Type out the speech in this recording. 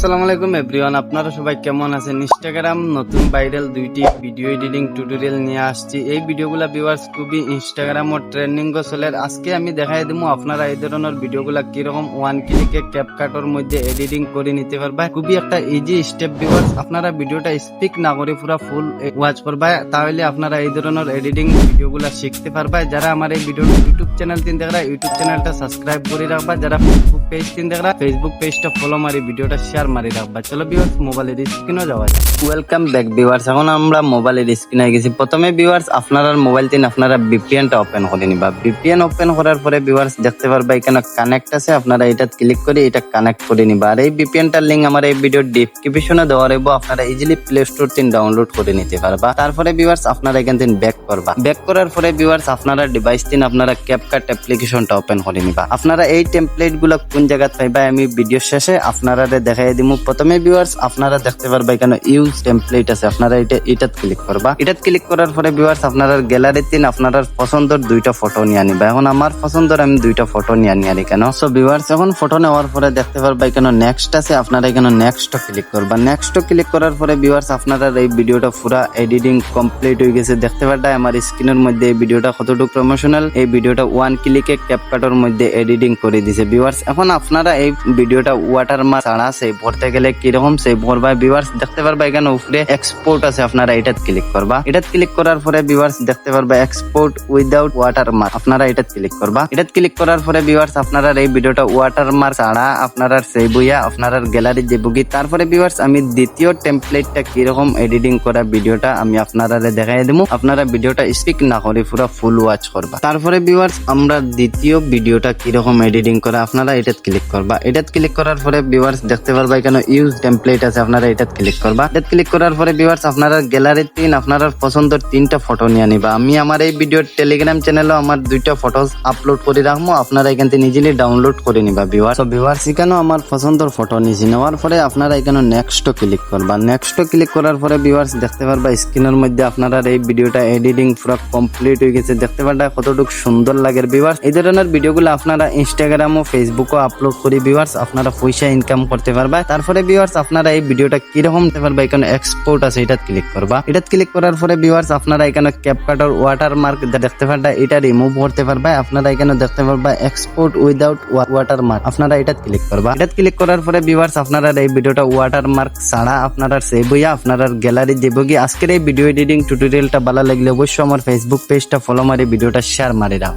আসসালামু আলাইকুম এভরিওয়ান, আপনারা সবাই কেমন আছেন? ইনস্টাগ্রাম নতুন ভাইরাল দুইটি ভিডিও এডিটিং টিউটোরিয়াল নিয়ে আসছি। এই ভিডিওগুলা ভিউয়ার্স খুবই ইনস্টাগ্রাম ও ট্রেন্ডিং চলে। আজকে আমি দেখাই দেবো আপনারা এই ধরনের ভিডিওগুলা কিরকম ওয়ান ক্লিকে ক্যাপকাটের মধ্যে এডিটিং করে নিতে পারবা। খুবই একটা ইজি স্টেপ ভিউয়ার্স, আপনারা ভিডিওটা স্পিক না করে পুরো ফুল ওয়াচ করবা, তাহলে আপনারা এই ধরনের এডিটিং ভিডিওগুলা শিখতে পারবা। যারা আমার এই ভিডিও ইউটিউব চ্যানেল তিন দেখরা ইউটিউব চ্যানেলটা সাবস্ক্রাইব করে রাখবা, যারা ফেসবুক পেজ তিন দেখরা ফেসবুক পেজটা ফলো মারি ভিডিওটা শেয়ার মারি রাখবা। চলো ভিউয়ার্স মোবাইলের স্ক্রিনও যাওয়া যায়। ওয়েলকাম ব্যাক ভিউয়ার্স, এখন আমরা মোবাইলের স্ক্রিনে গেছি। প্রথমে ভিউয়ার্স আপনারা মোবাইল তিন আপনারা ভিপিএনটা ওপেন করে নিবা। ভিপিএন ওপেন করার পরে ভিউয়ার্স দেখতে পারবা এখানে কানেক্ট আছে, আপনারা এটা ক্লিক করে এটা কানেক্ট করে নিবা। আর এই ভিপিএনটার লিংক আমার এই ভিডিওর ডেসক্রিপশনে দেওয়া রইব, আপনারা ইজিলি প্লে স্টোর তিন ডাউনলোড করে নিতে পারবা। তারপরে ভিউয়ার্স আপনারা এখান থেকে ব্যাক করবা। ব্যাক করার পরে ভিউয়ার্স আপনারা ডিভাইস তিন আপনারা ক্যাপকাট অ্যাপ্লিকেশনটা ওপেন করে নিবা। আপনারা এই টেমপ্লেট গুলো কোন জায়গায় পাইবা আমি ভিডিও শেষে আপনারা দেখাই দিমু। প্রথমে ভিউয়ার্স আপনারা দেখতে পারবা এখানে ইউজ টেমপ্লেট আছে, আপনারা এটা ক্লিক করবা। এটা ক্লিক করার পরে ভিউয়ার্স আপনারা গ্যালারি তিন আপনারা পছন্দের দুইটা ফটো নিয়ে নিবা। এখন আমার পছন্দের আমি দুইটা ফটো নিয়ে নিয়ে এখানে। সো ভিউয়ার্স এখন ফটো নেওয়ার পরে দেখতে পারবা এখানে নেক্সট আছে, আপনারা এখানে নেক্সট ক্লিক করবা। নেক্সট ক্লিক করার পরে ভিউয়ার্স আপনারা এই ভিডিওটা পুরা এডিটিং কমপ্লিট হয়ে গেছে। দেখতে পারবা আমার স্ক্রিনের মধ্যে এই ভিডিওটা কতটুকু প্রমোশনাল, এই ভিডিওটা ওয়ান ক্লিকে ক্যাপকাটের মধ্যে এডিটিং করে দিছে ভিউয়ার্স। এখন আপনারা এই ভিডিওটা ওয়াটারমার্ক ছাড়া সেভ করতে গেলে কিরকম সেভ করবা ভিউয়ার্স দেখতে পারবা এখানে উপরে এক্সপোর্ট আছে, আপনারা এটা ক্লিক করবা। এটা ক্লিক করার পরে ভিউয়ার্স দেখতে পারবা এক্সপোর্ট উইদাউট ওয়াটারমার্ক, আপনারা এটা ক্লিক করবা। এটা ক্লিক করার পরে ভিউয়ার্স আপনারা এই ভিডিওটা ওয়াটারমার্ক ছাড়া আপনারা সেভ হইয়া আপনারা গ্যালারি দেবগি। তারপরে ভিউয়ার্স আমি দ্বিতীয় টেমপ্লেটটা কিরকম এডিটিং করা ভিডিওটা আমি আপনারা দেখাই দেবো, আপনারা ভিডিওটা স্পিক না করে পুরো ফুল ওয়াচ করবা। তারপরে ভিউয়ার্স আমরা দ্বিতীয় ভিডিওটা কিরকম এডিটিং করা আপনারা এটা ক্লিক করবা। এটা ক্লিক করার পরে ভিউয়ার্স দেখতে পারবা এখানে ইউজ টেমপ্লেট আছে, আপনারা এটা ক্লিক করবা। এটা ক্লিক করার পরে ভিউয়ার্স আপনারা গ্যালারি তিন আপনারা পছন্দের তিনটা ফটো নিয়ে নিবা। আমি আমার এই ভিডিওর টেলিগ্রাম চ্যানেলে আমার দুইটা ফটো আপলোড করে রাখবো, আপনারা এখান থেকে ইজিলি ডাউনলোড করে নিবা ভিউয়ার্স। তো ভিউয়ার্স এখানে আমার পছন্দের ফটো নিয়েছি, নেওয়ার পরে আপনারা এখানে নেক্সট ক্লিক করবা। নেক্সট ক্লিক করার পরে ভিউয়ার্স দেখতে পারবা স্ক্রিনের মধ্যে আপনারা এই ভিডিওটা এডিটিং পুরো কমপ্লিট হয়ে গেছে। দেখতে পারবা কতটুকু সুন্দর লাগে ভিউয়ার্স। এই ধরনের ভিডিওগুলো আপনারা ইনস্টাগ্রাম ও ফেসবুকও আপলোড করি ভিউয়ার্স, আপনারা পয়সা ইনকাম করতে পারবা। তারপরে ভিউয়ার্স আপনারা এই ভিডিওটা কিরকম দেখতে পারবা এখানে এক্সপোর্ট আছে, এটা ক্লিক করবা। এটা ক্লিক করার পরে ভিউয়ার্স আপনারা এখানে ক্যাপকাটের ওয়াটারমার্ক দেখতে পারবা, এটা রিমুভ করতে পারবা। আপনারা এখানে দেখতে পারবা এক্সপোর্ট উইদাউট ওয়াটারমার্ক, আপনারা এটা ক্লিক করবা। এটা ক্লিক করার পরে ভিউয়ার্স আপনারা এই ভিডিওটা ওয়াটারমার্ক ছাড়া আপনারা সেভ হইয়া আপনারা গ্যালারি দেবগি। আজকের এই ভিডিও এডিটিং টিউটোরিয়ালটা ভালো লাগলে অবশ্যই আমার ফেসবুক পেজটা ফলো মারি ভিডিওটা শেয়ার মারি রাখ।